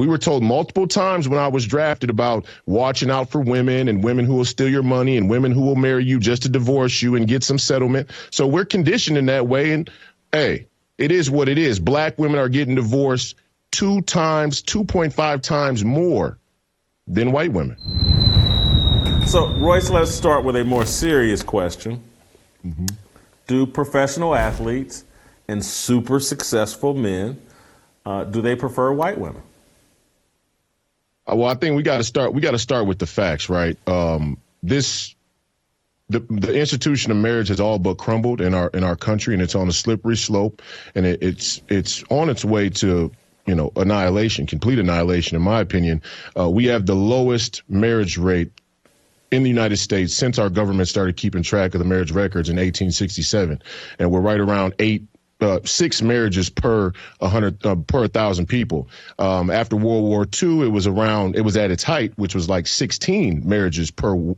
We were told multiple times when I was drafted about watching out for women and women who will steal your money and women who will marry you just to divorce you and get some settlement. So we're conditioned in that way. And hey, it is what it is. Black women are getting divorced 2.5 times more than white women. So, Royce, let's start with a more serious question. Mm-hmm. Do professional athletes and super successful men, do they prefer white women? Well, I think we got to start with the facts, right? The institution of marriage has all but crumbled in our country, and it's on a slippery slope, and it's on its way to, annihilation, complete annihilation, in my opinion. We have the lowest marriage rate in the United States since our government started keeping track of the marriage records in 1867, and we're right around 6 marriages per 1,000 people. After World War II, it was at its height, which was like 16 marriages per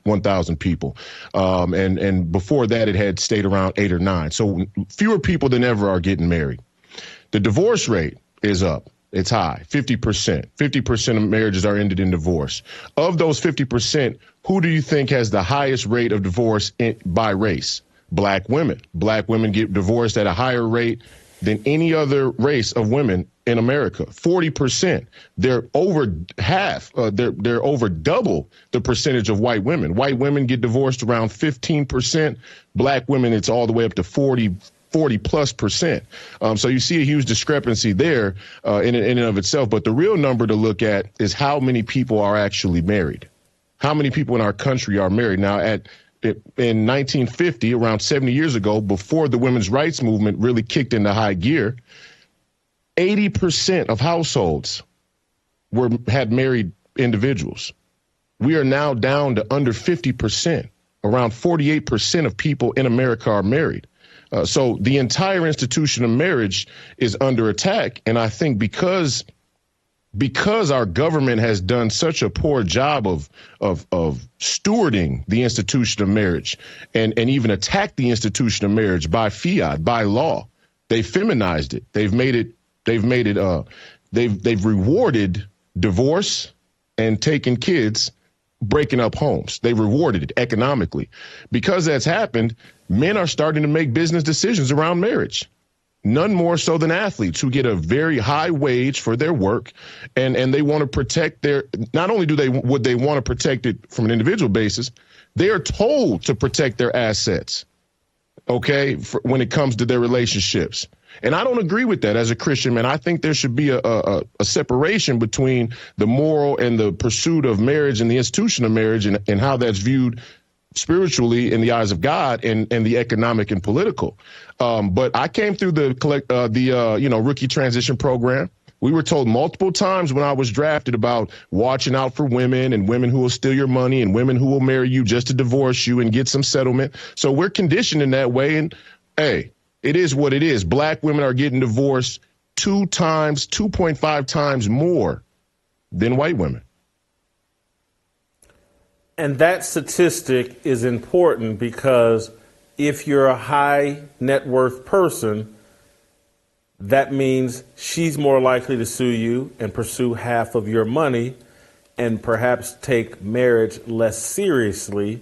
1,000 people. And before that, it had stayed around 8 or 9. So fewer people than ever are getting married. The divorce rate is up. It's high, 50%. 50% of marriages are ended in divorce. Of those 50%, who do you think has the highest rate of divorce by race? Black women. Black women get divorced at a higher rate than any other race of women in America. 40%. They're over half. They're over double the percentage of white women. White women get divorced around 15%. Black women, it's all the way up to 40+%. So you see a huge discrepancy there in and of itself. But the real number to look at is how many people are actually married. How many people in our country are married? Now, in 1950, around 70 years ago, before the women's rights movement really kicked into high gear, 80% of households had married individuals. We are now down to under 50%. Around 48% of people in America are married. So the entire institution of marriage is under attack. And I think because our government has done such a poor job of stewarding the institution of marriage and even attacked the institution of marriage by fiat, by law, they've feminized it. They've rewarded divorce and taking kids, breaking up homes. They rewarded it economically. Because that's happened, men are starting to make business decisions around marriage. None more so than athletes who get a very high wage for their work, and they want to protect not only would they want to protect it from an individual basis, they are told to protect their assets, okay, when it comes to their relationships. And I don't agree with that as a Christian man. I think there should be a separation between the moral and the pursuit of marriage and the institution of marriage and how that's viewed spiritually in the eyes of God and the economic and political. But I came through the rookie transition program. We were told multiple times when I was drafted about watching out for women and women who will steal your money and women who will marry you just to divorce you and get some settlement. So we're conditioned in that way. And hey, it is what it is. Black women are getting divorced 2.5 times more than white women. And that statistic is important because if you're a high net worth person, that means she's more likely to sue you and pursue half of your money and perhaps take marriage less seriously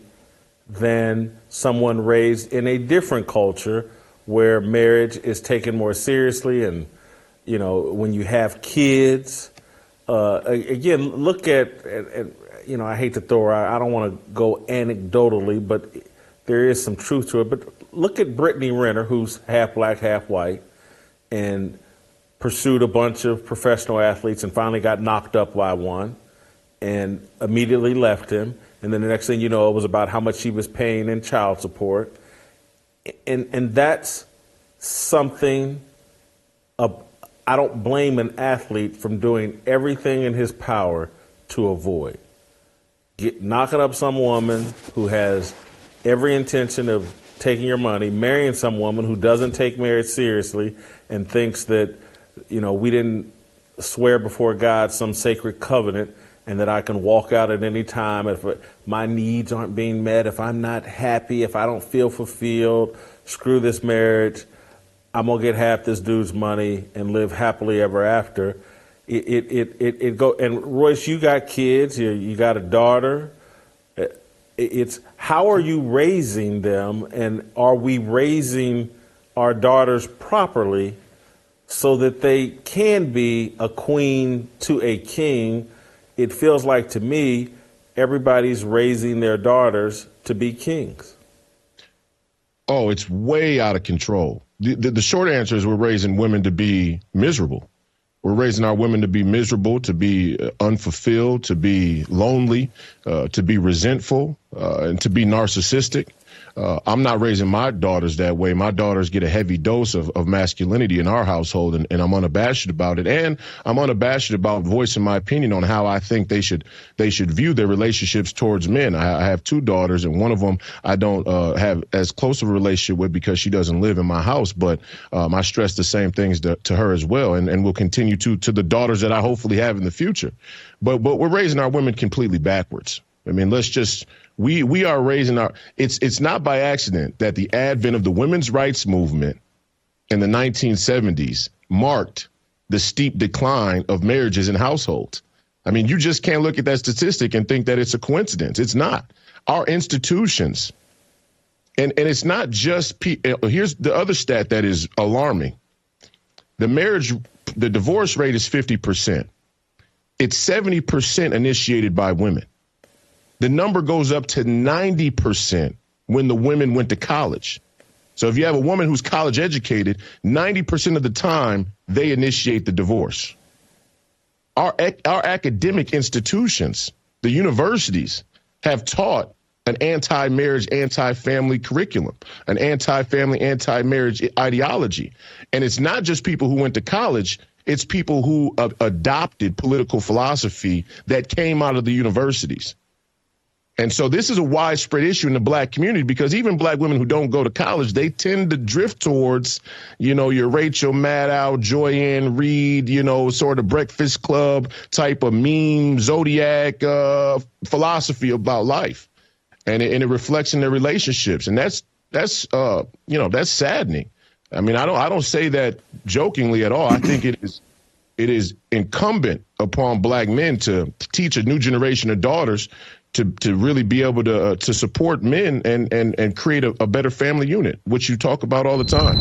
than someone raised in a different culture where marriage is taken more seriously. And, when you have kids, again, look at I hate to throw her out. I don't want to go anecdotally, but there is some truth to it. But look at Brittany Renner, who's half black, half white, and pursued a bunch of professional athletes and finally got knocked up by one and immediately left him. And then the next thing you know, it was about how much she was paying in child support. And that's something I don't blame an athlete from doing everything in his power to avoid. Knocking up some woman who has every intention of taking your money, marrying some woman who doesn't take marriage seriously and thinks that, we didn't swear before God some sacred covenant and that I can walk out at any time if my needs aren't being met, if I'm not happy, if I don't feel fulfilled, screw this marriage, I'm going to get half this dude's money and live happily ever after. it go. And Royce, you got kids. You got a daughter. It's how are you raising them, and are we raising our daughters properly so that they can be a queen to a king? It feels like to me everybody's raising their daughters to be kings. Oh, it's way out of control. The short answer is we're raising women to be miserable. We're raising our women to be miserable, to be unfulfilled, to be lonely, to be resentful, and to be narcissistic. I'm not raising my daughters that way. My daughters get a heavy dose of masculinity in our household, and I'm unabashed about it. And I'm unabashed about voicing my opinion on how I think they should view their relationships towards men. I have two daughters, and one of them I don't have as close of a relationship with because she doesn't live in my house. But I stress the same things to her as well, and will continue to the daughters that I hopefully have in the future. But we're raising our women completely backwards. I mean, we are raising it's not by accident that the advent of the women's rights movement in the 1970s marked the steep decline of marriages in households. I mean, you just can't look at that statistic and think that it's a coincidence. It's not. Our institutions, and it's not just, here's the other stat that is alarming. The divorce rate is 50%. It's 70% initiated by women. The number goes up to 90% when the women went to college. So if you have a woman who's college educated, 90% of the time they initiate the divorce. Our academic institutions, the universities, have taught an anti-marriage, anti-family curriculum, an anti-family, anti-marriage ideology. And it's not just people who went to college. It's people who adopted political philosophy that came out of the universities. And so this is a widespread issue in the black community because even black women who don't go to college, they tend to drift towards, your Rachel Maddow, Joyanne Reid, sort of Breakfast Club type of meme, Zodiac philosophy about life. And it reflects in their relationships. And that's saddening. I mean, I don't say that jokingly at all. I think it is incumbent upon black men to teach a new generation of daughters to really be able to support men and create a better family unit, which you talk about all the time.